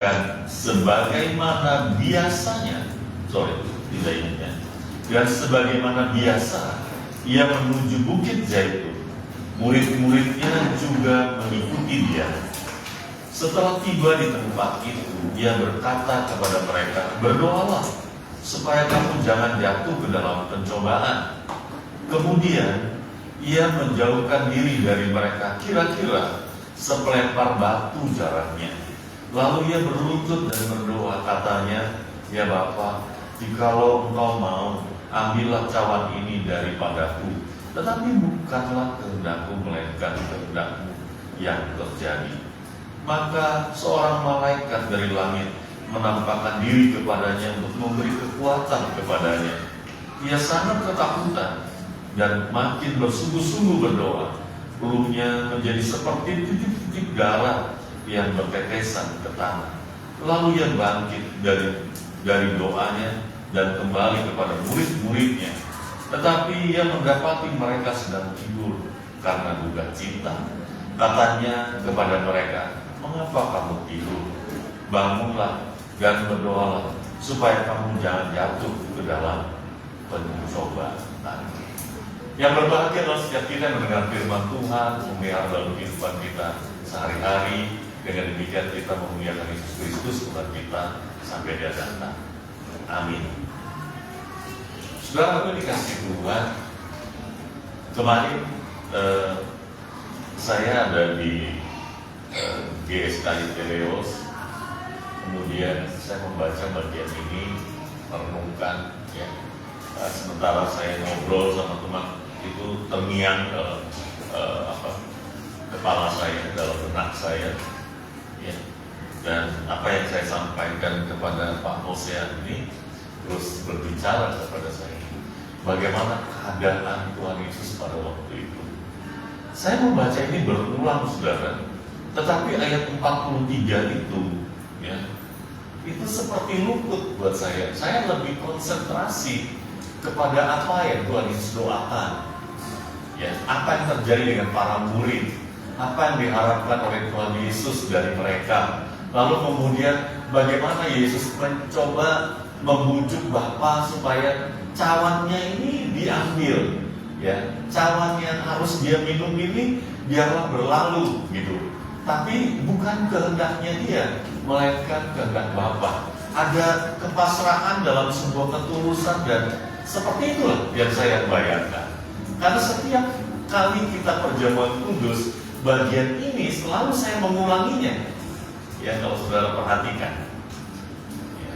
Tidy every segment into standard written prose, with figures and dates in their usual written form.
Dan sebagaimana biasanya, tidak ingatnya. Dan sebagaimana biasa, ia menuju Bukit Zaitun. Murid-muridnya juga mengikuti dia. Setelah tiba di tempat itu, ia berkata kepada mereka, "Berdoalah, supaya kamu jangan jatuh ke dalam pencobaan." Kemudian, ia menjauhkan diri dari mereka, kira-kira sepelempar batu jaraknya. Lalu ia berlutut dan berdoa, katanya, "Ya Bapa, jikalau Engkau mau, ambillah cawan ini daripadaku. Tetapi bukanlah kehendakku, melainkan kehendak-Mu yang terjadi." Maka seorang malaikat dari langit menampakkan diri kepadanya untuk memberi kekuatan kepadanya. Ia sangat ketakutan dan makin bersungguh-sungguh berdoa. Peluhnya menjadi seperti titik-titik darah yang bertetesan ke tanah. Lalu ia bangkit dari doanya dan kembali kepada murid-muridnya. Tetapi ia mendapati mereka sedang tidur karena duka cita. Katanya kepada mereka, "Mengapa kamu tidur? Bangunlah dan berdoalah, supaya kamu jangan jatuh ke dalam pencobaan." Yang berbahagia adalah setiap kita mendengar firman Tuhan, memelihara dalam kehidupan kita sehari-hari. Dengan demikian kita memuliakan Yesus Kristus Tuhan kita sampai dia datang. Amin. Saudara, aku dikasih Tuhan. Kemarin saya ada di GSKI Teleos. Kemudian saya membaca bagian ini, merenungkan, ya. Sementara saya ngobrol sama teman, itu terngiang dalam kepala saya, dalam benak saya. Ya. Dan apa yang saya sampaikan kepada Pak Hosea ini terus berbicara kepada saya, bagaimana keadaan Tuhan Yesus pada waktu itu. Saya membaca ini berulang, saudara, tetapi ayat 43 itu, ya, itu seperti luput buat saya. Saya lebih konsentrasi kepada apa yang Tuhan Yesus doakan, ya, apa yang terjadi dengan para murid, apa yang diharapkan oleh Tuhan Yesus dari mereka. Lalu kemudian bagaimana Yesus mencoba membujuk Bapa supaya cawannya ini diambil, ya, cawan yang harus dia minum ini biarlah berlalu gitu. Tapi bukan kehendaknya dia, melainkan kehendak Bapa. Ada kepasrahan dalam sebuah ketulusan, dan seperti itulah yang saya bayangkan. Karena setiap kali kita perjamuan kudus, bagian ini selalu saya mengulanginya, ya, kalau saudara perhatikan, ya.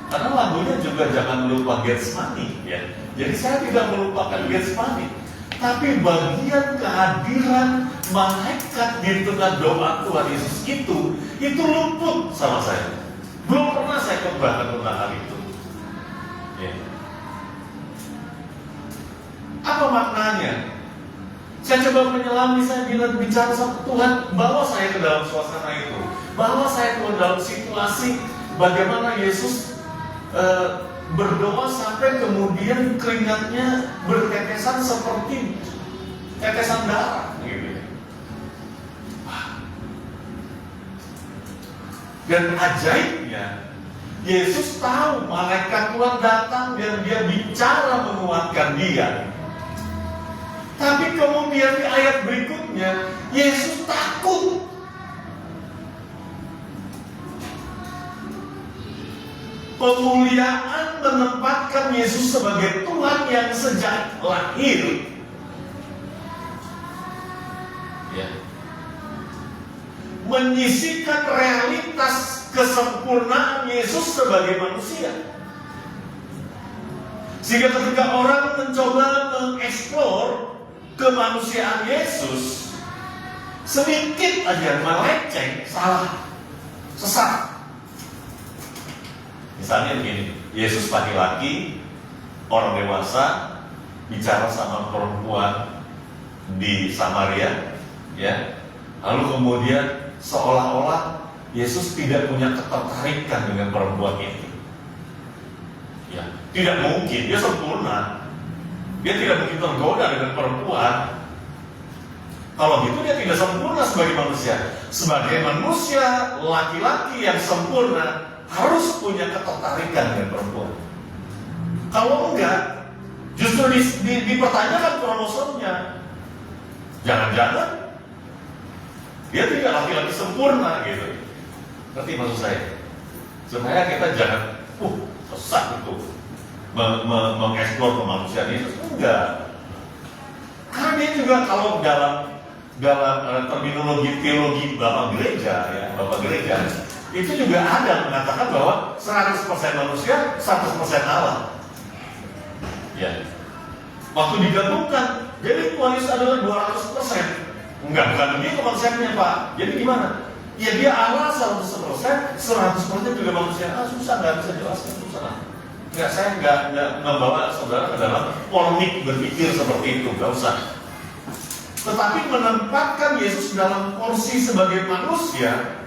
Karena lagunya juga jangan lupa Getsemani, ya. Jadi saya tidak melupakan Getsemani, tapi bagian kehadiran malaikat di tengah doa Tuhan Yesus itu luput sama saya. Belum pernah saya kembangkan tentang hal itu, ya. Apa maknanya? Saya coba menyelami, saya bicara sama Tuhan, bawa saya ke dalam suasana itu, bawa saya ke dalam situasi bagaimana Yesus berdoa sampai kemudian keringatnya bertetesan seperti tetesan darah, gitu. Dan ajaibnya, Yesus tahu malaikat Tuhan datang dan dia bicara menguatkan dia. Tapi kemudian di ayat berikutnya, Yesus takut. Pemuliaan menempatkan Yesus sebagai Tuhan yang sejak lahir, ya, menyisihkan realitas kesempurnaan Yesus sebagai manusia. Sehingga ketika orang mencoba mengeksplor kemanusiaan Yesus, sedikit aja melenceng, salah, sesat. Misalnya begini, Yesus laki-laki, orang dewasa, bicara sama perempuan di Samaria, ya. Lalu kemudian seolah-olah Yesus tidak punya ketertarikan dengan perempuan itu. Ya, tidak mungkin, dia sempurna. Dia tidak mungkin tergoda dengan perempuan. Kalau gitu dia tidak sempurna sebagai manusia. Sebagai manusia laki-laki yang sempurna harus punya ketertarikan dengan perempuan. Kalau enggak, justru dipertanyakan kromosomnya. Jangan-jangan dia tidak laki-laki sempurna gitu. Ngerti maksud saya? Supaya kita jangan sesat itu mengeksplor kemanusiaan itu. Enggak. Karena dia juga kalau dalam terminologi teologi Bapak Gereja, itu juga ada mengatakan bahwa 100% manusia, 100% Allah. Ya. Waktu digabungkan, jadi Tuhan Yesus adalah 200%. Bukan begitu konsepnya, Pak. Jadi gimana? Ya dia Allah 100%, 100% juga manusia. Susah, nggak bisa jelaskan, susah. Nggak, saya nggak membawa saudara ke dalam polemik berpikir seperti itu, nggak usah. Tetapi menempatkan Yesus dalam porsi sebagai manusia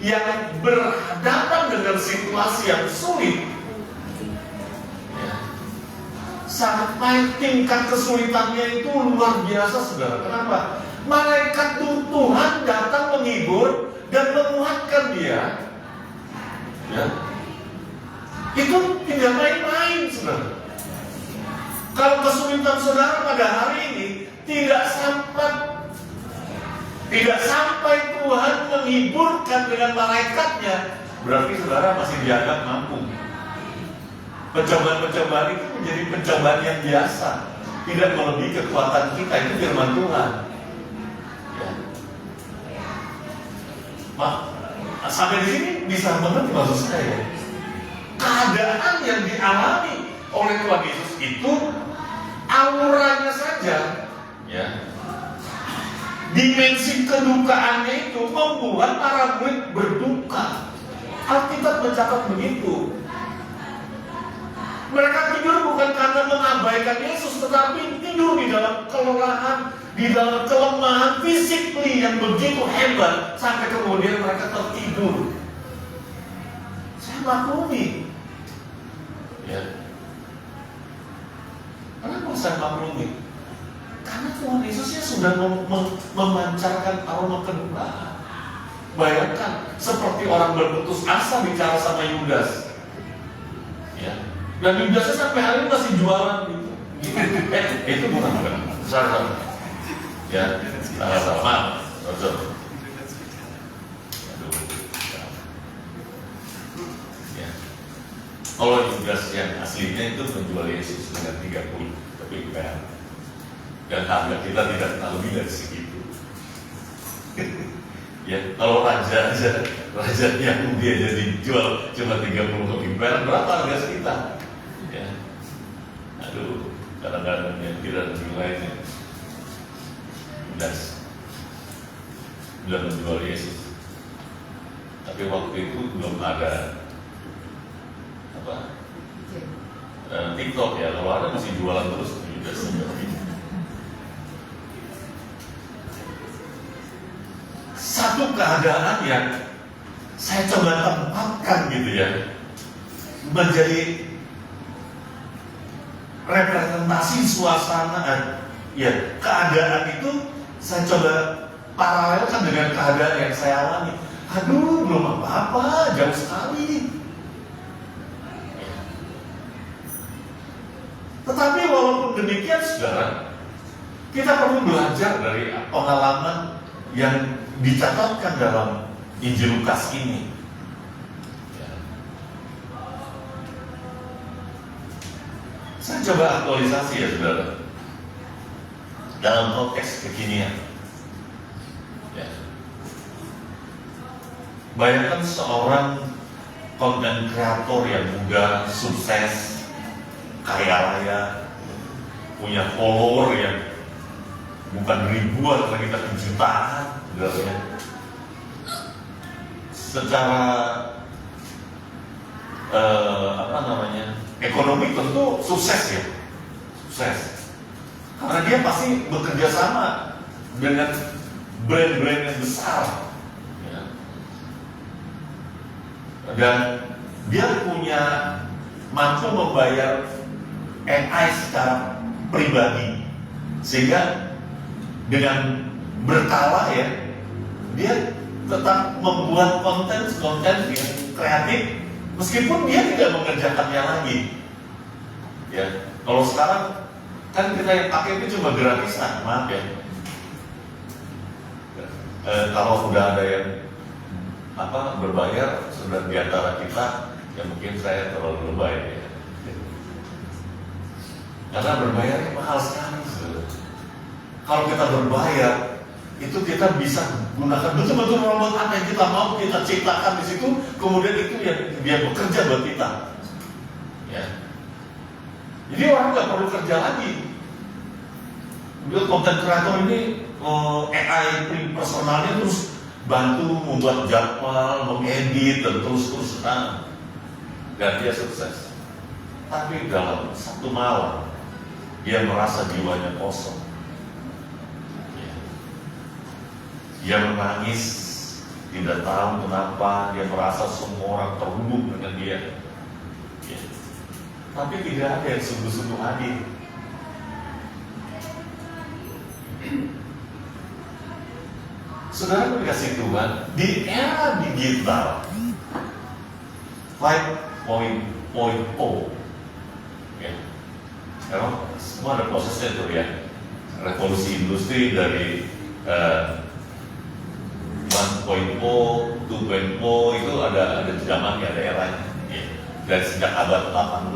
yang berhadapan dengan situasi yang sulit, ya. Sampai tingkat kesulitannya itu luar biasa, saudara. Kenapa? Malaikat Tuhan datang menghibur dan menguatkan dia, ya. Itu tidak main-main, saudara. Kalau kesulitan saudara pada hari ini tidak sampai Tuhan menghiburkan dengan malaikatnya, berarti saudara masih dianggap mampu. Pencobaan-pencobaan itu menjadi pencobaan yang biasa, tidak melebihi kekuatan kita. Itu firman Tuhan, ya. Sampai di sini bisa mengerti maksud saya. Keadaan yang dialami oleh Tuhan Yesus itu auranya saja, ya, dimensi kedukaannya itu membuat para murid berduka. Alkitab mencatat begitu. Mereka tidur bukan karena mengabaikan Yesus, tetapi tidur di dalam kelelahan, di dalam kelemahan fisik yang begitu hebat, sampai kemudian mereka tertidur. Saya maklumi, ya. Kenapa saya maklumi? Karena Tuhan Yesusnya sudah memancarkan aroma kedukaan. Bayangkan, seperti orang berputus asa bicara sama Yudas, ya. Dan Yudasnya sampai hari ini masih jualan gitu. Itu bukan salah, ya, salah. Ya. Kalau Yudas yang aslinya itu menjual Yesus dengan 30 kepingan, dan harga kita tidak lebih dari segitu. Ya, kalau raja yang dia jadi jual cuma 30 kepingan, berapa harga kita? Ya. Aduh, kadang-kadang yang tidak nilainya. Yudas sudah menjual Yesus, tapi waktu itu belum ada TikTok, ya. Kalau ada masih jualan terus Yudas. Satu keadaan yang saya coba tempatkan gitu, ya, menjadi representasi suasana, ya, keadaan itu saya coba paralelkan dengan keadaan yang saya alami. Aduh, belum apa-apa, jauh sekali. Tetapi walaupun demikian, saudara, kita perlu belajar dari pengalaman yang dicatatkan dalam Injil Lukas ini. Saya coba aktualisasi, ya, saudara, dalam konteks kekinian. Ya. Bayangkan seorang konten kreator yang muda, sukses, kaya raya, punya follower yang bukan ribuan, tapi kita jutaan, ya. Secara ekonomi tentu sukses, ya, sukses. Karena dia pasti bekerja sama dengan brand-brand yang besar, ya. Dan dia punya mampu membayar AI secara pribadi, sehingga dengan berkala ya, dia tetap membuat konten yang kreatif meskipun dia tidak mengerjakannya lagi. Ya, kalau sekarang kan kita yang pakai itu cuma gratisan, maaf ya. Kalau udah ada yang berbayar, sudah di antara kita, ya mungkin saya terlalu lebay ya. Karena berbayar mahal sekali. Kalau kita berbayar, itu kita bisa gunakan betul-betul robot apa yang kita mau kita ciptakan di situ, kemudian itu yang dia bekerja buat kita. Ya. Jadi orang nggak perlu kerja lagi. Dia konten kreator ini AI personalnya terus bantu membuat jadwal, mengedit dan terus-terusan, dan dia sukses. Tapi dalam satu malam dia merasa jiwanya kosong. Dia menangis, tidak tahu kenapa, dia merasa semua orang terhubung dengan dia. Ya. Tapi tidak ada yang sungguh-sungguh hadir. Saudara dikasih Tuhan, di era digital 5.0, ya, semua ada prosesnya tuh ya. Revolusi industri dari 1.0, 2.0 itu ada zamannya, ada eranya. Ya. Dan sejak abad 18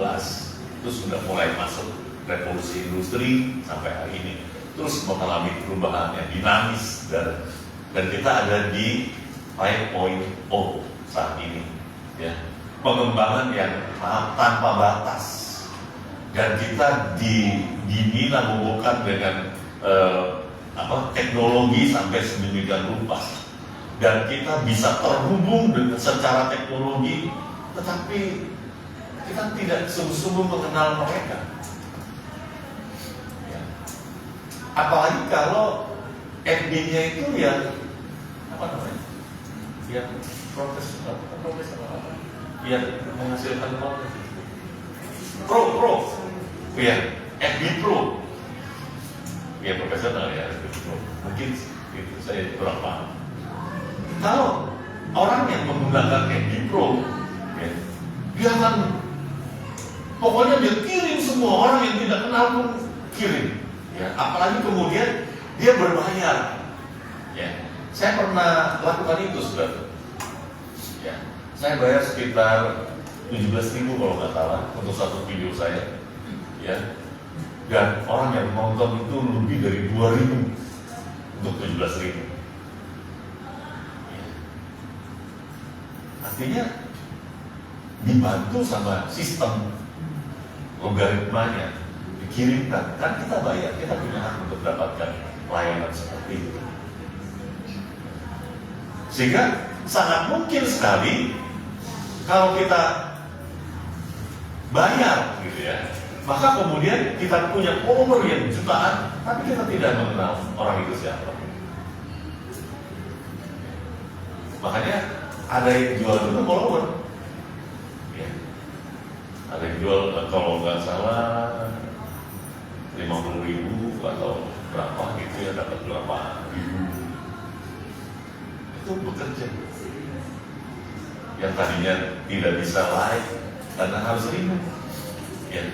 itu sudah mulai masuk revolusi industri sampai hari ini. Terus mengalami perubahan yang dinamis dan kita ada di 5.0 saat ini. Ya. Pengembangan yang tanpa batas. Dan kita diminta mengumpulkan dengan teknologi sampai sedemikian rupa. Dan kita bisa terhubung dengan secara teknologi, tetapi kita tidak sungguh-sungguh mengenal mereka. Ya. Apalagi kalau FB-nya itu ya yang profesional, yang menghasilkan konten. Pro, ya, FB Pro, ya profesional ya, FB Pro. Mungkin itu saya kurang paham. Kalau orang yang menggunakan FB Pro, ya, dia akan pokoknya dia kirim semua, orang yang tidak kenal pun kirim. Ya, apalagi kemudian dia berbayar. Ya, saya pernah lakukan itu sudah. Ya, saya bayar sekitar 17.000 kalau nggak salah untuk satu video saya. Ya, dan orang yang nonton itu lebih dari 2.000 untuk 17.000. Artinya dibantu sama sistem logaritmanya, dikirimkan, kan kita bayar, kita punya hak untuk dapatkan layanan seperti itu. Sehingga sangat mungkin sekali kalau kita bayar gitu ya, maka kemudian kita punya follower yang jutaan, tapi kita tidak mengenal orang itu siapa. Makanya ada yang jual itu follower, ya. Ada yang jual kalau nggak salah 50.000 atau berapa gitu ya, dapat berapa ribu. Itu bekerja. Yang tadinya tidak bisa live karena harus remote. Ya.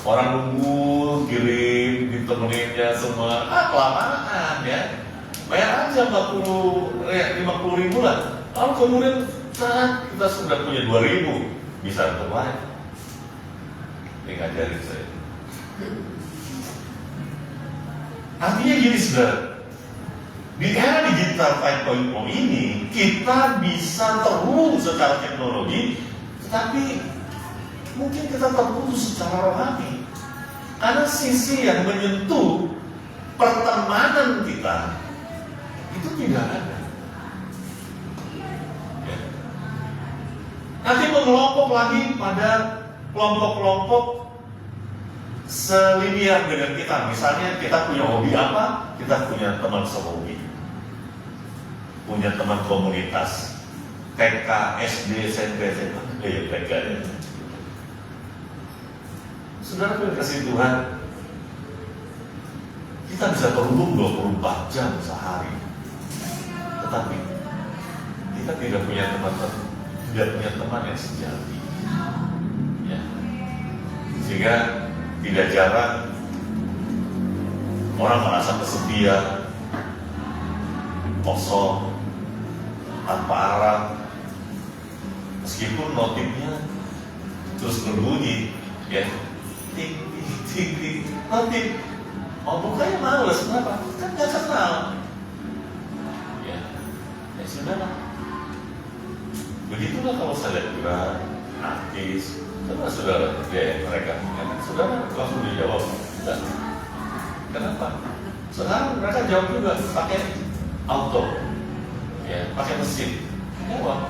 Orang nunggu, kirim, ditemeninnya semua, kelamaan ya. Bayar aja 50.000 lah. Lalu kemudian saat kita sudah punya 2.000 bisa terlihat. Ini ngajarin saya. Artinya gini saudara, di era digital 5.0 ini kita bisa terhubung secara teknologi, tetapi mungkin kita terputus secara rohani. Karena sisi yang menyentuh pertemanan kita itu tidak ada. Nanti mengelompok lagi pada kelompok-kelompok selinier dengan kita. Misalnya kita punya hobi apa, kita punya teman sehobi, punya teman komunitas, TK, SD, SMP, TK ya. Saudara kasih Tuhan, Kita bisa terhubung 24 jam sehari, tetapi kita tidak punya teman yang sejati, ya. Sehingga tidak jarang orang merasa kesepian, kosong, tanpa arah, meskipun notifnya terus berbunyi, ya, ting ting ting ting, notif. Mau bukanya males, kenapa? Kan gak kenal. Ya sudah lah. Begitulah kalau saya lihat juga artis, coba saudara, mereka, saudara langsung dijawab. Dan kenapa? Sekarang mereka jawab juga pakai auto, ya, pakai mesin. Jawab.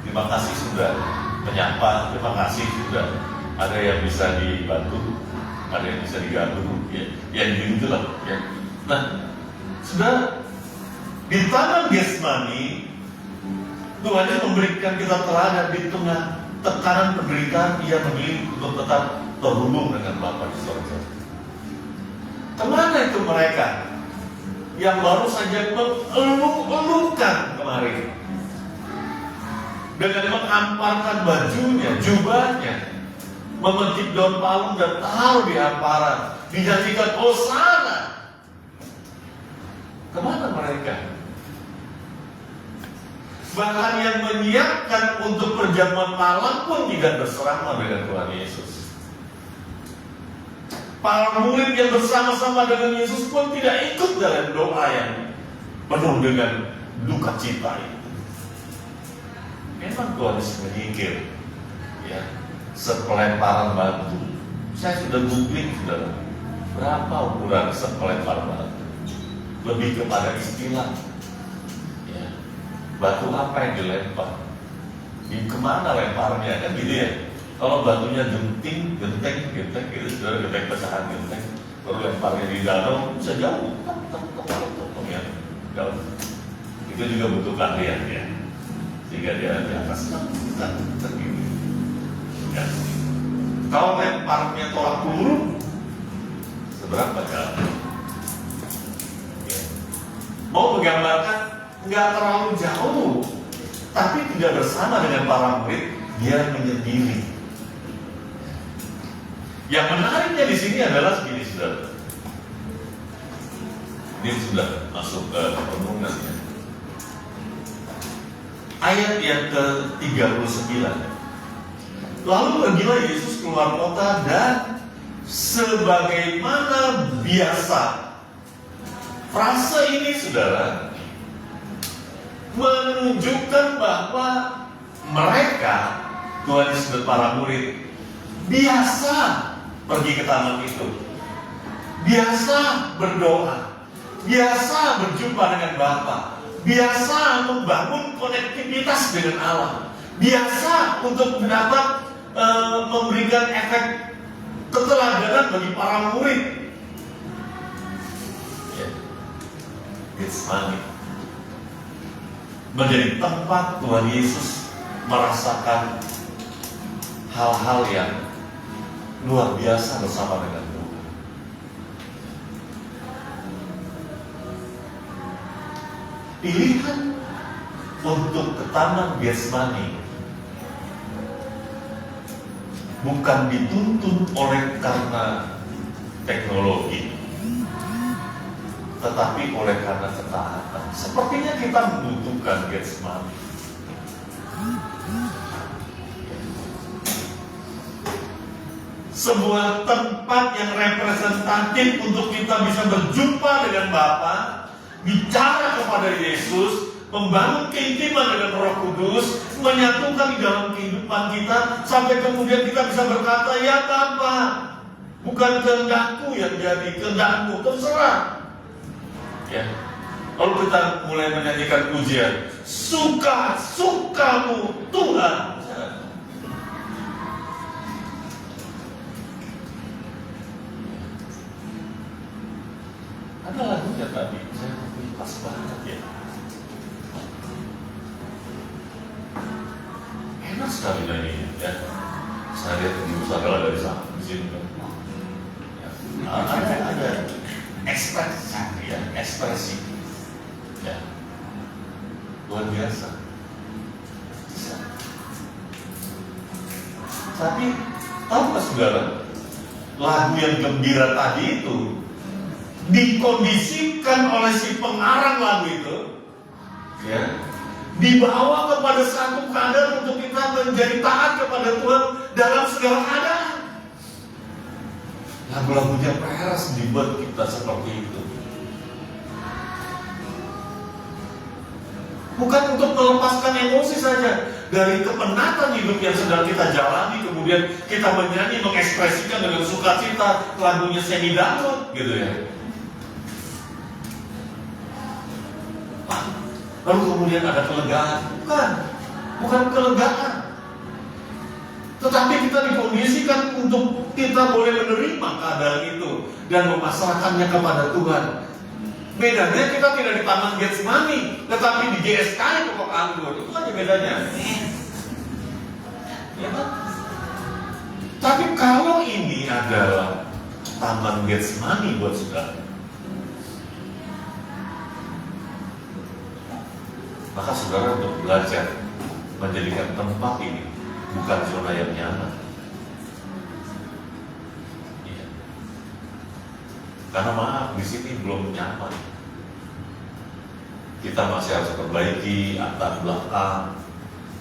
Terima kasih sudah menyapa, terima kasih sudah. Ada yang bisa dibantu, ada yang bisa diganggu, ya, yang gitu lah, ya. Nah, sudah di tangan Getsemani, Tuhan Yesus memberikan kita teladan di tengah tekanan penderitaan. Ia memilih untuk tetap terhubung dengan Bapa di surga. Kemana itu mereka yang baru saja mengeluh-elukan kemarin dengan menghamparkan bajunya, jubahnya, memetik daun palung dan taruh di hamparan, dijanjikan hosana. Kemana mereka? Bahkan yang menyiapkan untuk perjamuan malam pun tidak bersama dengan Tuhan Yesus. Para murid yang bersama-sama dengan Yesus pun tidak ikut dalam doa yang penuh dengan duka cita itu. Memang Tuhan Yesus menyingkir, ya, sepelemparan batu. Saya sudah googling, saudara, berapa ukuran sepelempar batu. Lebih kepada istilah, ya, batu apa yang dilempar, kemana lemparnya, kan gitu ya. Kalau batunya genteng gitu, saudara, genteng pecahan genteng, kalau lemparnya di danau bisa jauh, ya, jauh. Itu juga butuh keahlian, ya, sehingga dia di atas tergini. Ya. Kalau lemparnya tolak peluru, seberapa jauh? Ya. Mau menggambarkan nggak terlalu jauh, tapi tidak bersama dengan para murid, dia menyendiri. Yang menariknya di sini adalah begini, saudara. Ini sudah masuk ke pertemuan, ya. Ayat yang ke-39. Lalu pergilah Yesus keluar kota dan sebagaimana biasa. Frase ini, saudara, menunjukkan bahwa mereka, Tuhan Yesus dan para murid, biasa pergi ke taman itu, biasa berdoa, biasa berjumpa dengan Bapa, biasa membangun konektivitas dengan Allah, biasa untuk mendapat memberikan efek keteladanan bagi para murid. Ya. Getsemani menjadi tempat Tuhan Yesus merasakan hal-hal yang luar biasa bersama dengan Tuhan. Pilihan untuk ke taman Getsemani bukan dituntun oleh karena teknologi, tetapi oleh karena ketaatan. Sepertinya kita membutuhkan Getsemani. Sebuah tempat yang representatif untuk kita bisa berjumpa dengan Bapa, bicara kepada Yesus, membangun keintiman dengan Roh Kudus, menyatukan di dalam kehidupan kita, sampai kemudian kita bisa berkata, ya Bapa, bukan kehendakku yang jadi, kehendakmu, terserah. Ya. Lalu kita mulai menyanyikan pujian, suka-sukamu Tuhan. Ada lagunya tadi, saya pas banget, ya. Enak sekali nyanyi, ya. Saya lihat di usaha dari sana, di sini. Ya. Ada ekspresi, ya, luar biasa. Tapi tahu nggak saudara, lagu yang gembira tadi itu dikondisikan oleh si pengarang lagu itu, ya, dibawa kepada satu keadaan untuk kita menjadi taat kepada Tuhan dalam segala keadaan. Lagu-lagunya peres dibuat kita seperti itu. Bukan untuk melepaskan emosi saja dari kepenatan hidup yang sedang kita jalani, kemudian kita menyanyi, mengekspresikan dengan sukacita lagunya semi dangdut, gitu ya. Lalu kemudian ada kelegaan, bukan kelegaan, tetapi kita dikondisikan untuk kita boleh menerima keadaan itu dan memasrahkannya kepada Tuhan. Bedanya kita tidak di Taman Getsemani, tetapi di GSKI Pokok Anggur. Itu aja bedanya. Ya, kan? Tapi kalau ini adalah Taman Getsemani buat saudara, maka saudara untuk belajar menjadikan tempat ini bukan zona yang nyaman. Iya. Karena maaf, di sini belum nyaman. Kita masih harus perbaiki atap belakang,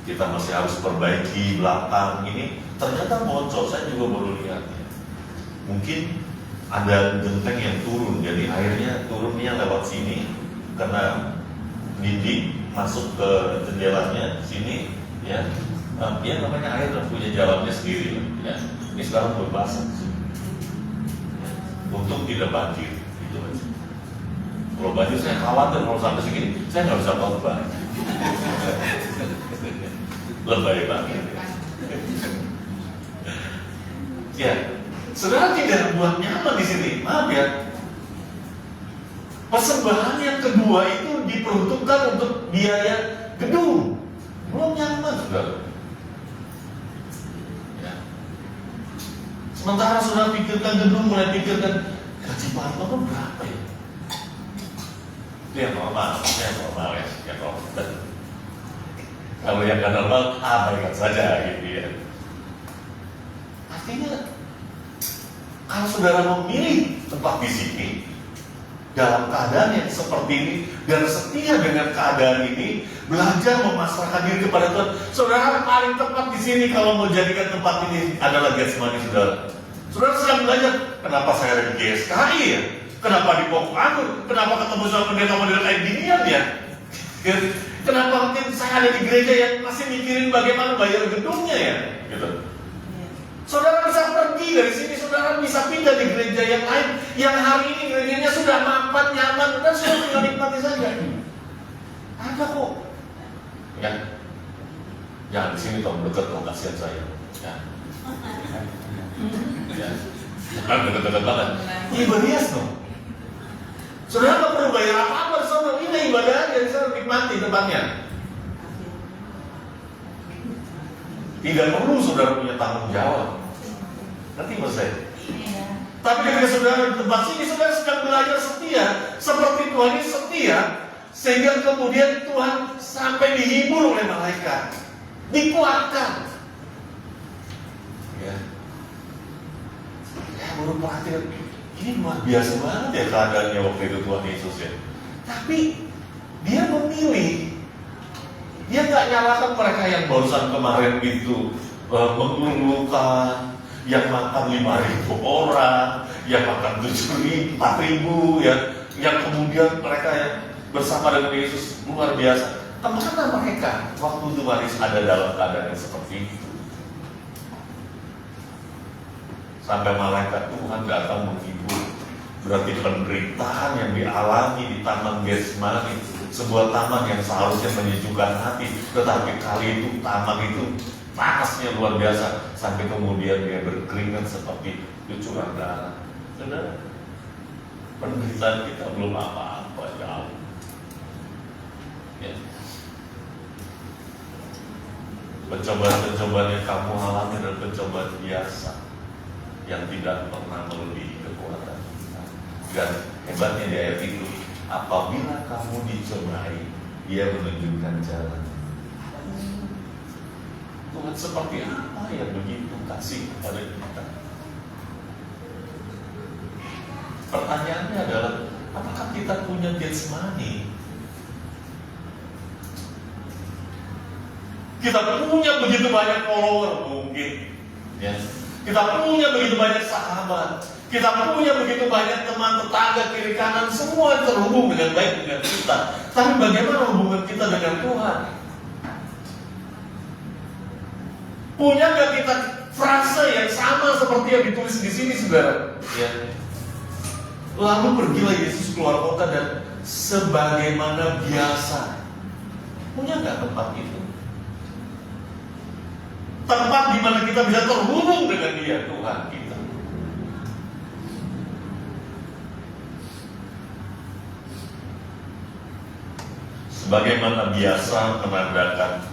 kita masih harus perbaiki belakang. Ini ternyata bocor, saya juga baru lihat ya. Mungkin ada genteng yang turun, jadi airnya turunnya lewat sini karena dinding masuk ke jendelanya sini, ya. Dia namanya air dan punya jalannya sendiri, ya. Ini sekarang berbasah, ya. Untung tidak banjir, gitu aja. Kalau banjir saya khawatir kalau sampai segini, saya nggak bisa khotbah. Lebay banget. Ya, saudara tidak buat nyaman di sini, maaf ya. Persembahan yang kedua itu diperuntukkan untuk biaya gedung, belum nyaman, saudara. Ya. Sementara saudara pikirkan gedung, mulai pikirkan gaji Pak Harto berapa ya? Itu yang normal ya, yang normal. Kalau yang nggak normal, abaikan saja gitu ya. Artinya, kalau saudara memilih tempat di sini dalam keadaan yang seperti ini dan setia dengan keadaan ini, belajar memasrahkan diri kepada Tuhan, saudara paling tepat di sini kalau mau jadikan tempat ini adalah Getsemani, saudara. Saudara sedang belajar, kenapa saya ada di GSKI ya? Kenapa di Pokok Anggur? Kenapa ketemu sama pendeta-pendeta kayak ginian ya? Kenapa mungkin saya ada di gereja yang masih mikirin bagaimana bayar gedungnya ya? Gitu. Saudara bisa pergi dari sini, saudara bisa pindah di gereja yang lain yang hari ini gerejanya sudah mapan, nyaman, dan sudah tinggal nikmati saja. Ada kok. Ya, jangan di sini kalau dekat, kalau kasihan saya. Ya. Ya. Jangan dekat-dekat banget. Ibadias dong. Saudara nggak perlu bayar apa-apa di sana, ini ibadah aja, di sana nikmati tempatnya. Tidak perlu saudara punya tanggung jawab. Nanti maksud saya. Tapi ketika saudara di tempat sini, saudara sedang belajar setia, seperti Tuhan ini setia, sehingga kemudian Tuhan sampai dihibur oleh malaikat, dikuatkan. Ya, baru perhatian, ini luar biasa banget ya keadaannya waktu itu Tuhan Yesus ya. Tapi dia memilih. Dia nggak nyalakan mereka yang barusan kemarin itu mengeluhkan, yang makan 5.000 orang, yang makan 4.000 ya, yang kemudian mereka yang bersama dengan Yesus luar biasa. Kemana mereka waktu Tuhan Yesus ada dalam keadaan yang seperti itu? Sampai malaikat Tuhan datang menghibur. Berarti penderitaan yang dialami di Taman Getsemani, sebuah taman yang seharusnya menyejukkan hati, tetapi kali itu taman itu panasnya luar biasa, sampai kemudian dia berkeringat seperti cucuran darah. Saudara, penderitaan kita belum apa-apa, jauh. Ya. Pencobaan-pencobaan yang kamu alami adalah pencobaan biasa yang tidak pernah melebihi kekuatan kita. Dan Hebatnya di ayat itu, apabila kamu dicobai, Dia menunjukkan jalan. Tuhan seperti apa yang begitu kasih kepada kita? Pertanyaannya adalah, apakah kita punya Getsemani? Kita punya begitu banyak follower mungkin, ya. Kita punya begitu banyak sahabat, kita punya begitu banyak teman, tetangga, kiri kanan, semua terhubung dengan baik dengan kita. Tapi bagaimana hubungan kita dengan Tuhan? Punya nggak kita frase yang sama seperti yang ditulis di sini, saudara? Ya. Lalu pergilah Yesus keluar kota dan sebagaimana biasa. Punya nggak tempat itu? Tempat di mana kita bisa terhubung dengan Dia, Tuhan kita. Sebagaimana biasa menandakan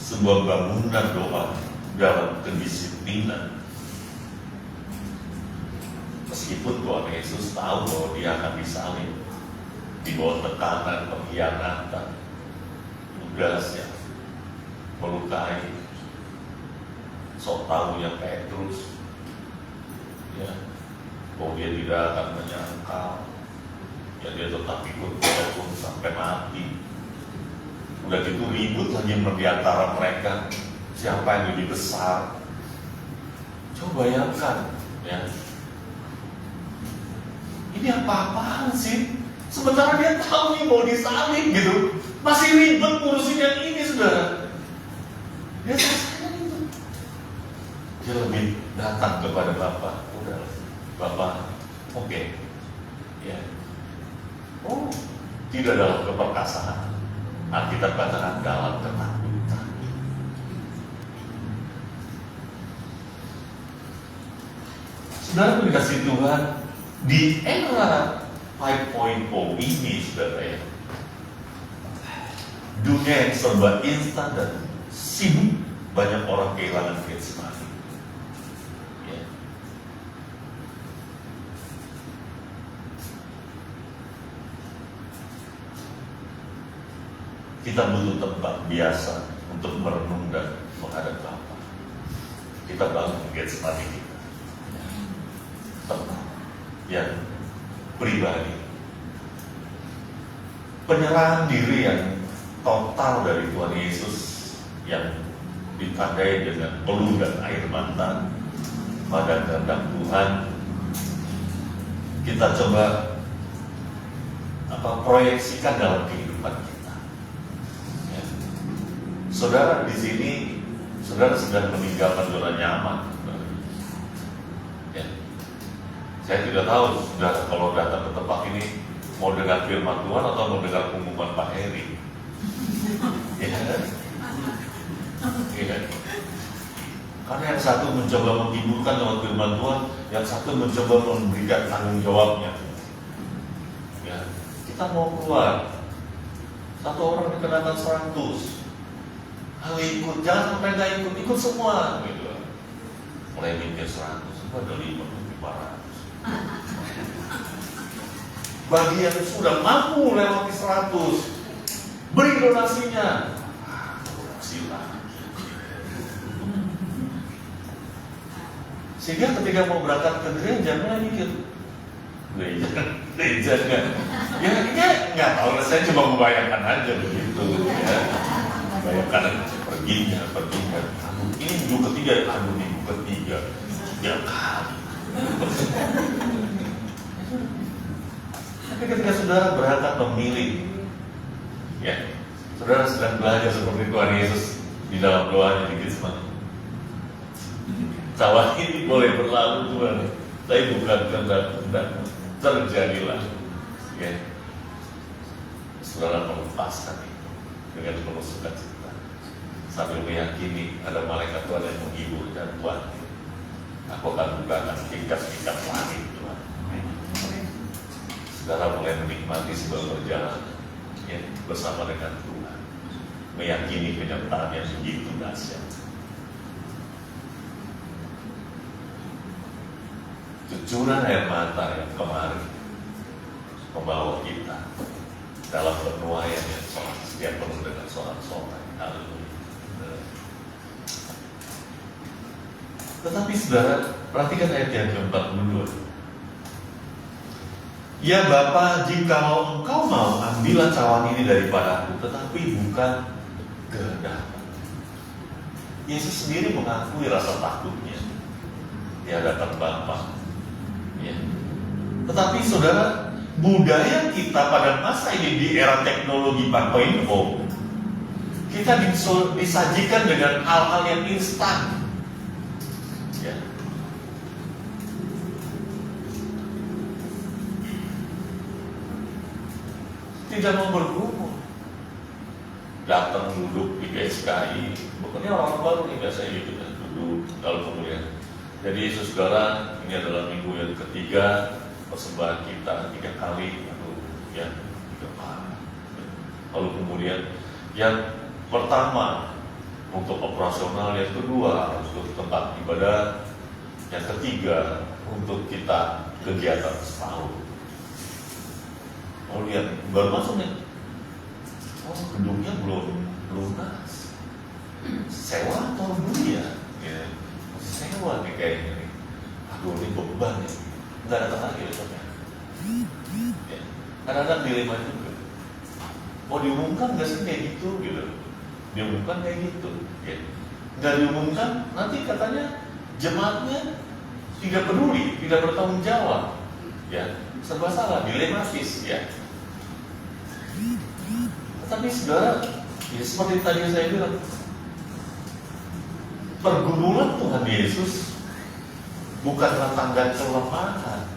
sebuah bangunan doa dalam kedisiplinan. Meskipun Tuhan Yesus tahu bahwa Dia akan disalib, di bawah tekanan, pengkhianatan, tugasnya melukai, sok tahunya Petrus, ya, bahwa dia tidak akan menyangkal, ya dia tetap ikut walaupun sampai mati. Udah gitu ribut lagi di antara mereka, siapa yang lebih besar. Coba bayangkan, ya, ini apa-apaan sih? Sementara dia tahu nih mau disalib gitu, masih ribet ngurusin yang ini, saudara. Dia selesai itu. Dia lebih datang kepada Bapak. Udah, Bapak, oke. Ya. Oh, tidak dalam keperkasaan. Alkitab katakan dalam ketakutan. Saudara dikasih Tuhan, di era 5.0 ini, saudara ya, dunia yang serba instan dan sibuk, banyak orang kehilangan Getsemani. Ya. Kita butuh tempat biasa untuk merenung dan menghadap Bapa. Kita bangun Getsemani kita. Tempat yang pribadi. Penyerahan diri yang total dari Tuhan Yesus yang ditandai dengan peluh dan air mata pada kehendak Tuhan. Kita coba proyeksikan dalam kehidupan kita. Ya. Saudara di sini, saudara sedang meninggalkan zona nyaman. Ya. Saya tidak tahu saudara kalau datang ke tempat ini mau dengar firman Tuhan atau mau dengar pengumuman Pak Heri. Ya. Ya. Karena yang satu mencoba menghiburkan lewat firman Tuhan, yang satu mencoba memberikan tanggung jawabnya. Ya. Kita mau keluar, satu orang dikenakan 100, ayo ikut, jangan sampai nggak ikut, ikut semua. Gitu. Mulai mikir 100, semua ada 500. Bagi yang sudah mampu lewati 100, beri donasinya. Silakan. Sehingga ketika mau berangkat ke gereja, mulai mikir, gereja enggak. Ya nggak tahu, saya cuma membayangkan aja begitu. Ya. Bayangkan perginya. Ini minggu ketiga, minggu ketiga, 3 kali. Tapi ketika saudara berangkat memilih, ya, saudara sedang belajar seperti Tuhan Yesus di dalam doanya di Getsemani. Cawan ini boleh berlalu Tuhan, tapi bukan kehendak-kehendak, terjadilah. Ya. Saudara melepaskan itu dengan penuh sukacita, sambil meyakini ada malaikat Tuhan yang menghibur dan Tuhan, aku akan bukakan tingkat-tingkat langit Tuhan. Saudara mulai menikmati sebuah perjalanan ya, bersama dengan Tuhan, meyakini penyertaan yang begitu dahsyat. cucuran air mata yang kemarin membawa kita dalam penuaian yang sholat, setiap penuh dengan sholat. Haleluya. Tetapi saudara, perhatikan ayat yang ke-42. Ya Bapa, jikalau Engkau mau, ambillah cawan ini daripadaku, tetapi bukan kehendakku. Yesus sendiri mengakui rasa takutnya di hadapan Bapa. Ya. Tetapi saudara, budaya kita pada masa ini di era teknologi 4.0, kita disajikan dengan hal-hal yang instan. Ya. Tidak mau bergumul, datang duduk di GSKI, pokoknya orang baru nih biasanya gitu kan, duduk lalu kemudian. Jadi saudara, ini adalah minggu yang ketiga persembahan kita 3 kali, ya 3 kali. Lalu kemudian yang pertama untuk operasional, yang kedua untuk tempat ibadah, yang ketiga untuk kita kegiatan setahun. Oh lihat, baru masuk nih. Oh gedungnya belum lunas. Sewa atau beli ya? Ya, sewa nih kayaknya nih. Aduh ini beban ya. Nggak datang lagi besoknya. Ya. Kadang-kadang dilema juga. Mau diumumkan nggak sih kayak gitu? Diumumkan kayak gitu. Ya. Nggak diumumkan, nanti katanya jemaatnya tidak peduli, tidak bertanggung jawab. Ya, serba salah, dilematis ya. Tetapi saudara, ya seperti tadi saya bilang, pergumulan Tuhan Yesus bukanlah tanda kelemahan,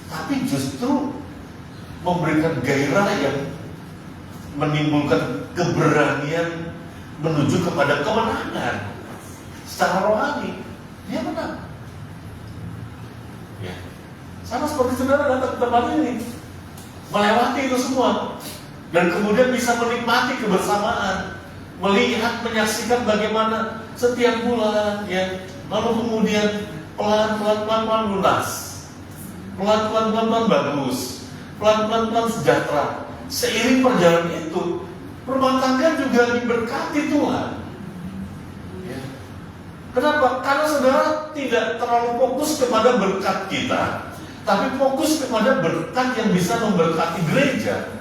tapi justru memberikan gairah yang menimbulkan keberanian menuju kepada kemenangan secara rohani. Dia menang. Ya. Sama seperti saudara datang ke tempat ini, melewati itu semua, dan kemudian bisa menikmati kebersamaan, melihat, menyaksikan bagaimana setiap bulan, ya, lalu kemudian pelan-pelan lunas, pelan-pelan bagus, pelan-pelan sejahtera. Seiring perjalanan itu, rumah tangga juga diberkati Tuhan. Ya. Kenapa? Karena saudara tidak terlalu fokus kepada berkat kita, tapi fokus kepada berkat yang bisa memberkati gereja.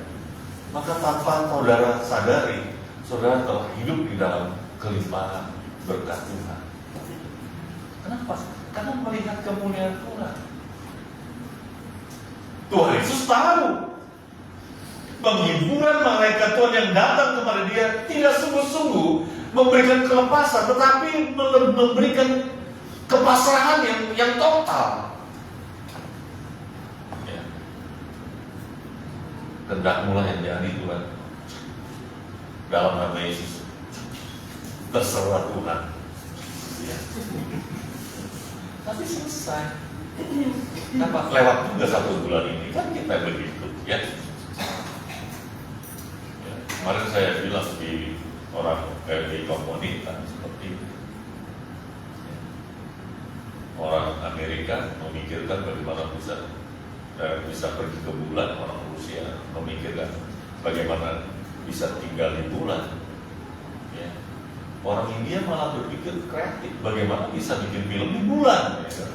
Maka tanpa saudara sadari, saudara telah hidup di dalam kelimpahan berkat Tuhan. Kenapa? Karena melihat kemuliaan Tuhan. Tuhan Yesus tahu penghiburan malaikat Tuhan yang datang kepada dia tidak sungguh-sungguh memberikan kelepasan, tetapi memberikan kepasrahan yang total. Kehendak-Mu yang jadi Tuhan, dalam nama Yesus, terserah Tuhan. Ya. Tapi selesai. Kenapa? Lewat juga 1 bulan ini kan kita begitu, ya. Kemarin saya bilang di di komunitas seperti itu. Orang Amerika memikirkan bagaimana bisa pergi ke bulan, orang Rusia memikirkan bagaimana bisa tinggal di bulan. Ya. Orang India malah berpikir kreatif, bagaimana bisa bikin film di bulan. Ya.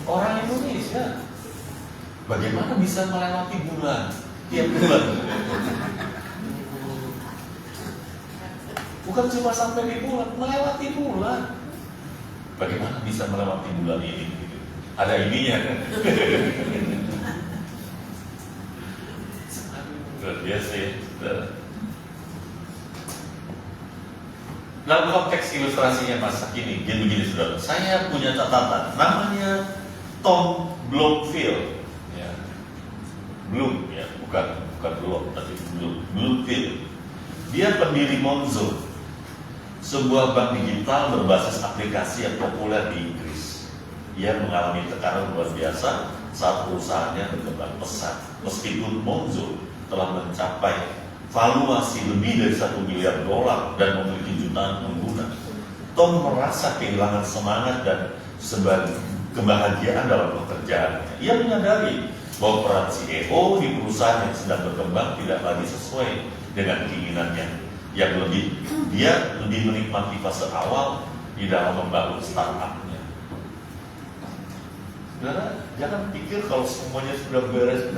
Orang Indonesia bagaimana bisa melewati bulan tiap bulan. Bukan cuma sampai di bulan, melewati bulan. Bagaimana bisa melewati bulan ini? Ada ininya. Luar biasa ya. Dalam konteks ilustrasinya masa kini, begini saudara. Saya punya catatan, namanya Tom Bloomfield. Ya. Bloom, ya, bukan Bloom, tapi Bloomfield. Dia pendiri Monzo, sebuah bank digital berbasis aplikasi yang populer di Inggris. Ia mengalami tekanan luar biasa saat perusahaannya berkembang pesat. Meskipun Monzo telah mencapai valuasi lebih dari $1 miliar dan memiliki jutaan pengguna, Tom merasa kehilangan semangat dan sebagai kebahagiaan dalam pekerjaannya. Ia menyadari bahwa peran CEO di perusahaan yang sedang berkembang tidak lagi sesuai dengan keinginannya. Dia lebih menikmati fase awal di dalam membangun startupnya. Saudara, jangan pikir kalau semuanya sudah beres,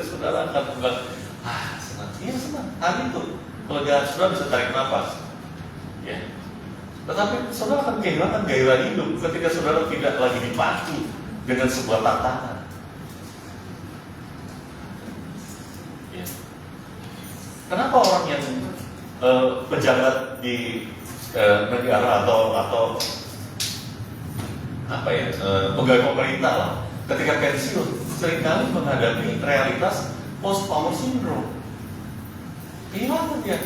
saudara akan bilang, senang. Iya senang, hari itu kelega saudara bisa tarik nafas. Ya. Tetapi saudara akan kehilangan gairah hidup ketika saudara tidak lagi dipacu dengan sebuah tantangan. Ya. Kenapa orang yang pejabat di negara atau pegawai pemerintah lah, ketika pensiun seringkali menghadapi realitas post power syndrome. Kehilangan dia.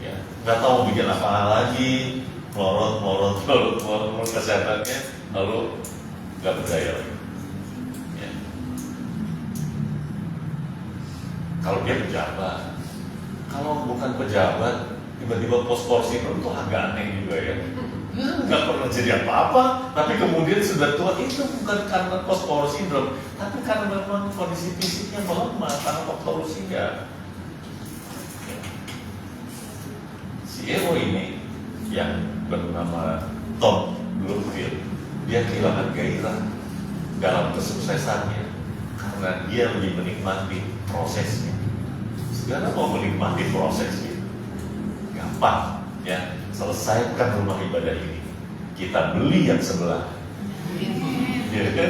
Ya, nggak tahu bikin apa lagi, melorot kesehatannya, lalu nggak berdaya lagi. Ya. Kalau dia pejabat, kalau bukan pejabat, tiba-tiba post power syndrome itu agak aneh juga ya. Nggak pernah jadi apa-apa, tapi kemudian sudah tua. Itu bukan karena post power syndrome, tapi karena memang kondisi fisiknya melemah karena faktor usia. CEO ini yang bernama Tom Bloomfield, dia kehilangan gairah dalam kesuksesannya karena dia lebih menikmati prosesnya. Segala mau menikmati prosesnya, gampang ya. Selesaikan rumah ibadah ini, kita beli yang sebelah, ya kan?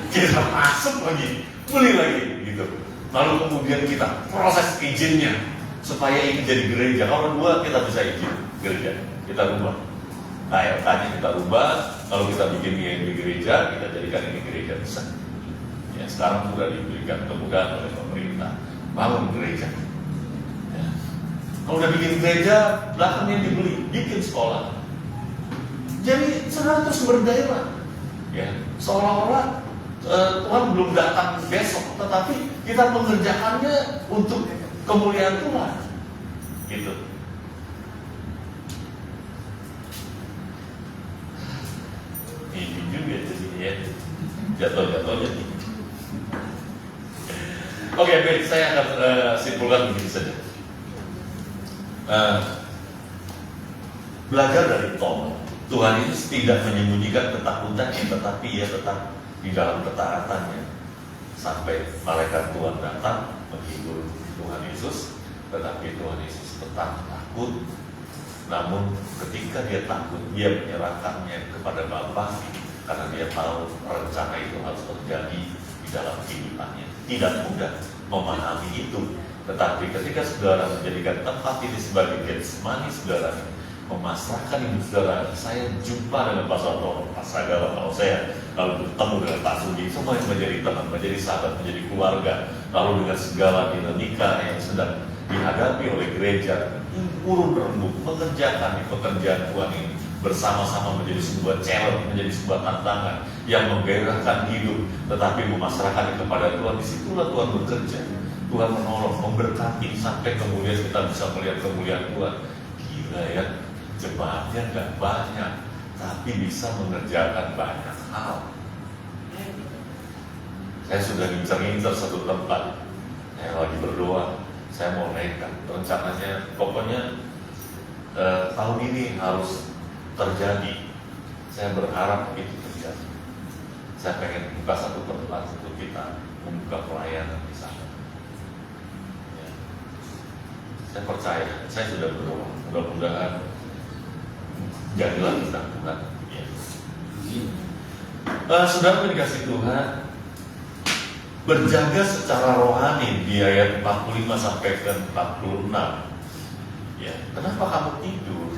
Kita masuk lagi, beli lagi, gitu. Lalu kemudian kita proses izinnya supaya ini jadi gereja. Kalau dua kita bisa izin gereja, kita rubah. ALK-nya kita rubah, lalu kita bikin ini di gereja, kita jadikan ini gereja besar. Ya, sekarang sudah diberikan kemudahan oleh pemerintah bangun gereja. Kalau udah bikin gereja, belakangnya dibeli, bikin sekolah. Jadi saudara terus bergairah. Ya, seolah-olah Tuhan belum datang besok, tetapi kita mengerjakannya untuk kemuliaan Tuhan. Gitu. Ini juga jadinya ya, jatuh-jatuhnya nih. Oke, baik, saya akan simpulkan begini saja. Belajar dari Tom, Tuhan itu tidak menyembunyikan ketakutannya, tetapi ia tetap di dalam ketaatannya sampai malaikat Tuhan datang menghibur Tuhan Yesus, tetapi Tuhan Yesus tetap takut. Namun ketika dia takut, dia menyerahkannya kepada Bapa karena dia tahu rencana itu harus terjadi di dalam kehidupannya. Tidak mudah memahami itu. Tetapi ketika saudara menjadikan tempat ini sebagai Getsemani, saudara memasrahkan hidup saudara. Saya jumpa dengan Pastor Toro, Pak Sagala, kalau saya lalu bertemu dengan Pak Sudi, semua yang menjadi teman, menjadi sahabat, menjadi keluarga. Lalu dengan segala dinamika yang sedang dihadapi oleh gereja, urun rembuk mengerjakan pekerjaan Tuhan ini bersama-sama menjadi sebuah challenge, menjadi sebuah tantangan yang menggairahkan hidup, tetapi memasrahkan kepada Tuhan. Disitulah Tuhan bekerja. Tuhan menolong, memberkati sampai kemudian kita bisa melihat kemuliaan Tuhan. Gila ya, jemaatnya nggak banyak, tapi bisa mengerjakan banyak hal. Saya sudah ngincar-ngincar satu tempat, saya lagi berdoa, saya mau naikkan rencananya, pokoknya tahun ini harus terjadi. Saya berharap itu terjadi. Saya pengen buka satu tempat untuk kita membuka pelayanan di sana. Saya percaya, saya sudah berdoa, mudah-mudahan jadilah kita Tuhan. Ya. Saudara dikasih Tuhan, berjaga secara rohani di ayat 45 sampai ke 46. Ya, kenapa kamu tidur?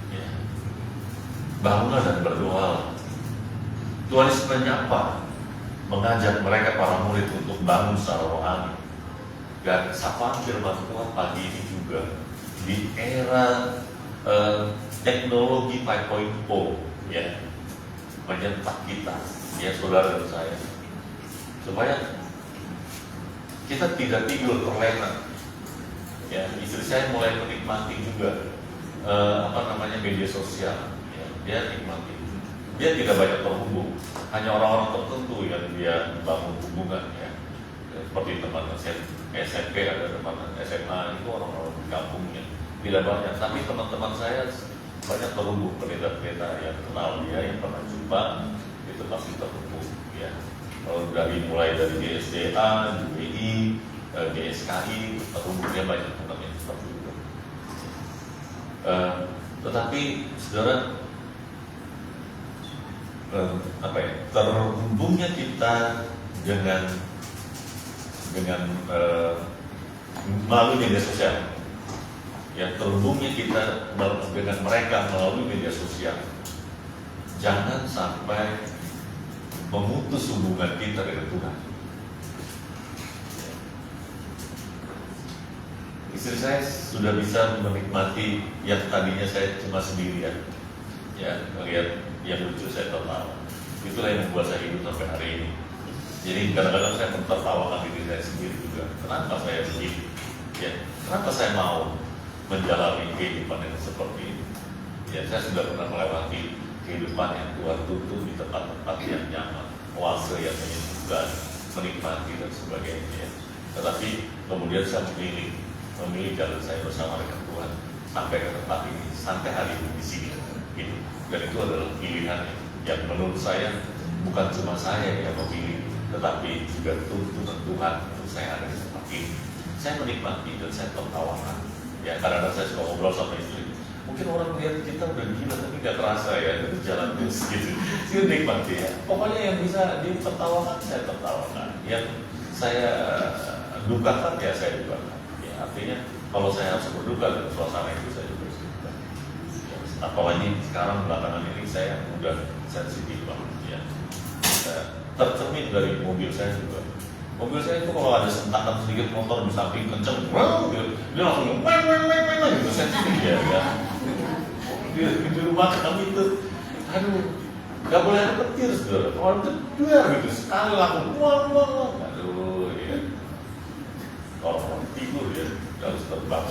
Ya. Bangunlah dan berdoa. Tuhan Yesus menyapa, mengajak mereka para murid untuk bangun secara rohani. Dan sapaan firman Tuhan pagi ini juga di era teknologi 5.0 ya, menyentak kita, ya saudara dan saya, supaya kita tidak tidur terlena. Ya, istri saya mulai menikmati juga media sosial, ya, dia nikmati. Dia tidak banyak terhubung, hanya orang-orang tertentu yang dia bangun hubungan, ya. Seperti teman SMP, ada teman SMA, itu orang-orang di kampungnya tidak banyak. Tapi teman-teman saya banyak terhubung, pendeta-pendeta yang kenal dia, yang pernah jumpa, itu pasti terhubung, ya. Mulai dari GSDA, GBI, GSKI, terhubungnya banyak teman-teman seperti itu. Tetapi saudara, terhubungnya kita dengan melalui media sosial, ya, terhubungnya kita dengan mereka melalui media sosial, jangan sampai memutus hubungan kita dengan Tuhan. Istri saya sudah bisa menikmati yang tadinya saya cuma sendirian, ya, melihat yang lucu saya tertawa. Itulah yang membuat saya hidup sampai hari ini. Jadi kadang-kadang saya mentertawakan diri saya sendiri juga. Kenapa saya begini? Ya, kenapa saya mau menjalani kehidupan yang seperti ini? Ya, saya sudah pernah melewati kehidupan yang Tuhan tuntut di tempat-tempat yang nyaman, oase yang menyembuhkan, menikmati dan sebagainya. Ya. Tetapi kemudian saya memilih jalan saya bersama dengan Tuhan sampai ke tempat ini, sampai hari ini di sini. Gitu. Dan itu adalah pilihan yang menurut saya bukan cuma saya yang memilih, tetapi juga tuntunan Tuhan untuk saya ada di tempat ini. Saya menikmati dan saya tertawakan. Ya, kadang-kadang saya suka ngobrol sama istri. Mungkin orang lihat kita udah gila tapi nggak terasa, ya, itu jalan terus gitu. Saya nikmati, ya. Pokoknya yang bisa ditertawakan saya tertawakan. Yang saya dukakan ya saya dukakan. Ya, artinya kalau saya harus berduka dengan suasana itu saya juga berduka. Ya, apalagi sekarang belakangan ini saya udah sensitif banget, ya. Tercermin dari mobil saya juga. Mobil saya itu kalau ada sentakan sedikit motor di samping kenceng, gitu, dia langsung gitu, sensitif ya. Di rumah kami itu, aduh, nggak boleh ada petir, saudara. Kalau kedua gitu, sekali langsung, aduh, ya. Kalau tidur ya, harus terbang.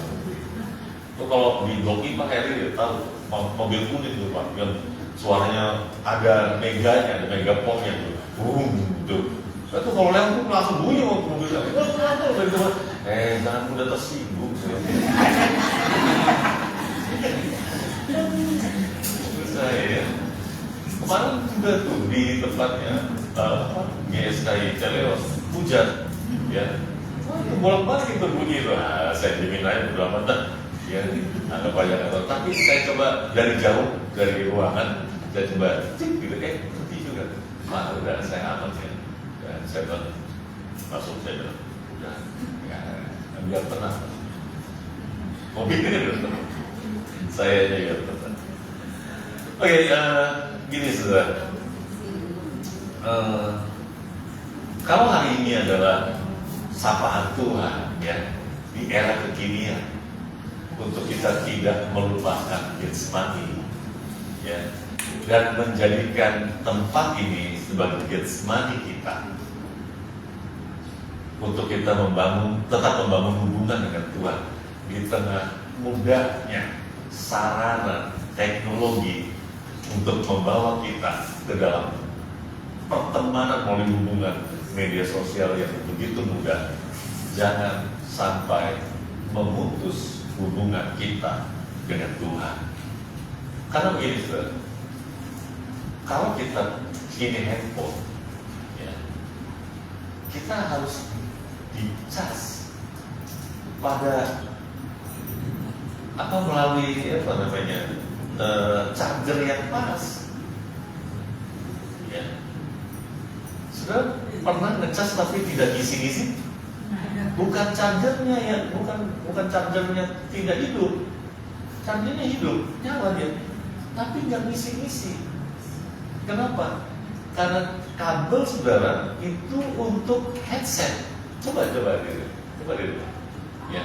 Itu kalau di Doki Pak Heri ya tahu, mobil kuning itu Pak, yang suaranya ada meganya, ada megafonnya tuh, tuh. Itu kalau langsung bunyi mobil saya. Jangan mudah tersinggung. Saya kemarin juga tuh di tempatnya GSKI Celeos hujan, ya. Bolak-balik itu bunyi tuh. Saya jamin aja udah amat, ya. Anggap aja nggak tahu. Tapi saya coba dari jauh dari ruangan, saya coba cek gitu, seperti juga. Udah saya aman ya. Dan saya masuk, saya bilang, udah, ya, biar tenang. Mobilnya udah tenang. Saya aja biar tenang. Oke, gini saudara. Kalau hari ini adalah sapaan Tuhan, ya, di era kekinian, untuk kita tidak melupakan Getsemani, ya, dan menjadikan tempat ini sebagai Getsemani kita, untuk kita tetap membangun hubungan dengan Tuhan di tengah mudahnya sarana teknologi untuk membawa kita ke dalam pertemanan melalui hubungan media sosial yang begitu mudah. Jangan sampai memutus hubungan kita dengan Tuhan. Karena begini, saudara, kalau kita ini handphone, ya, kita harus dicas pada melalui charger yang pas, ya. Sudah pernah ngecas tapi tidak ngisi-ngisi? Bukan chargernya ya, bukan chargernya tidak hidup, chargernya hidup, nyala dia, tapi nggak ngisi-ngisi. Kenapa? Karena kabel saudara itu untuk headset. Coba dulu, ya.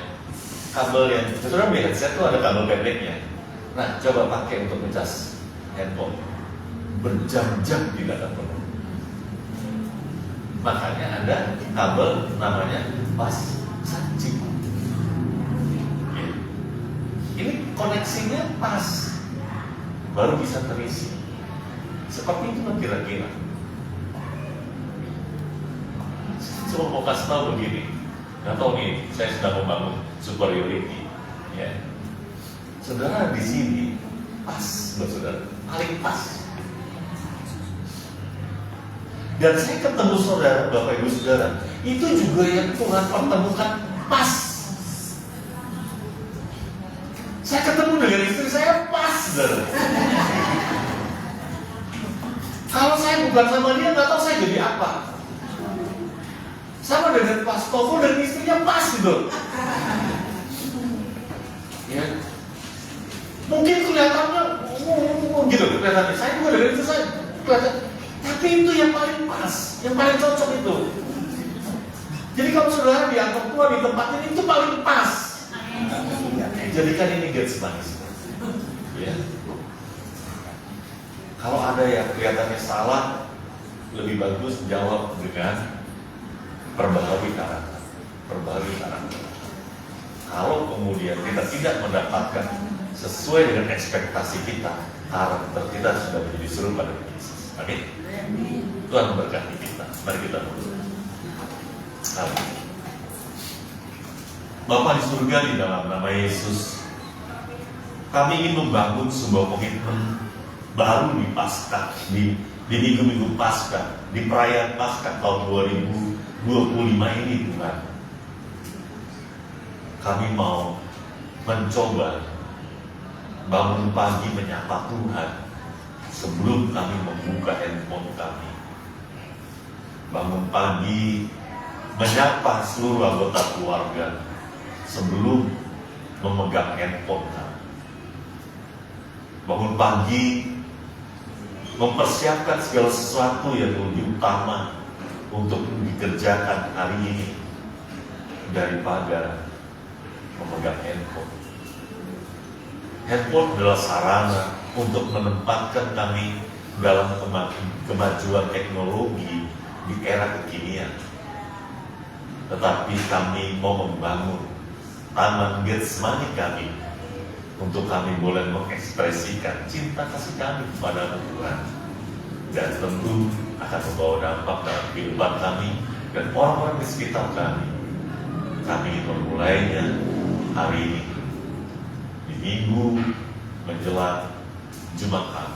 Kabel yang saudara beli headset itu ada kabel pendeknya. Nah, coba pakai untuk ngecas handphone, berjam-jam tidak akan penuh. Makanya ada kabel namanya fast charging. Ya. Ini koneksinya pas, baru bisa terisi. Seperti itu kan kira-kira. Cuma mau kasih tahu begini, nggak tahu nih, saya sedang membangun superiority, ya. Saudara di sini pas, saudara, paling pas. Dan saya ketemu saudara, Bapak Ibu Saudara, itu juga yang Tuhan pertemukan pas. Saya ketemu dengan istri saya pas, saudara. Kalau saya bukan sama dia, nggak tahu saya jadi apa. Sama dengan Pas Toko dan istrinya pas gitu. Ya. Mungkin kelihatannya gitu, kelihatannya. Saya juga dengan istri saya kelihatan. Tapi itu yang paling pas, yang paling cocok itu. Jadi kalau saudara dianggap tua di tempat ini, itu paling pas. Jadikan ini Getsemani. Ya. Kalau ada yang kelihatannya salah, lebih bagus jawab dengan perbaharui karakter. Perbaharui karakter. Kalau kemudian kita tidak mendapatkan sesuai dengan ekspektasi kita, karakter kita sudah menjadi serupa dengan Yesus. Amin. Tuhan memberkati kita. Mari kita berdoa. Amin. Bapa di surga, di dalam nama Yesus, kami ingin membangun sebuah komitmen baru di Paskah, di minggu-minggu Paskah, di perayaan Paskah tahun 2025 ini, Tuhan. Kami mau mencoba bangun pagi menyapa Tuhan sebelum kami membuka handphone kami. Bangun pagi menyapa seluruh anggota keluarga sebelum memegang handphone kami. Bangun pagi mempersiapkan segala sesuatu yang lebih utama untuk dikerjakan hari ini daripada memegang handphone. Handphone adalah sarana untuk menempatkan kami dalam kemajuan teknologi di era kekinian. Tetapi kami mau membangun taman Getsemani kami untuk kami boleh mengekspresikan cinta kasih kami kepada Tuhan, dan tentu akan membawa dampak dalam kehidupan kami dan orang-orang di sekitar kami. Kami memulainya hari ini di minggu menjelang Jumat Agung.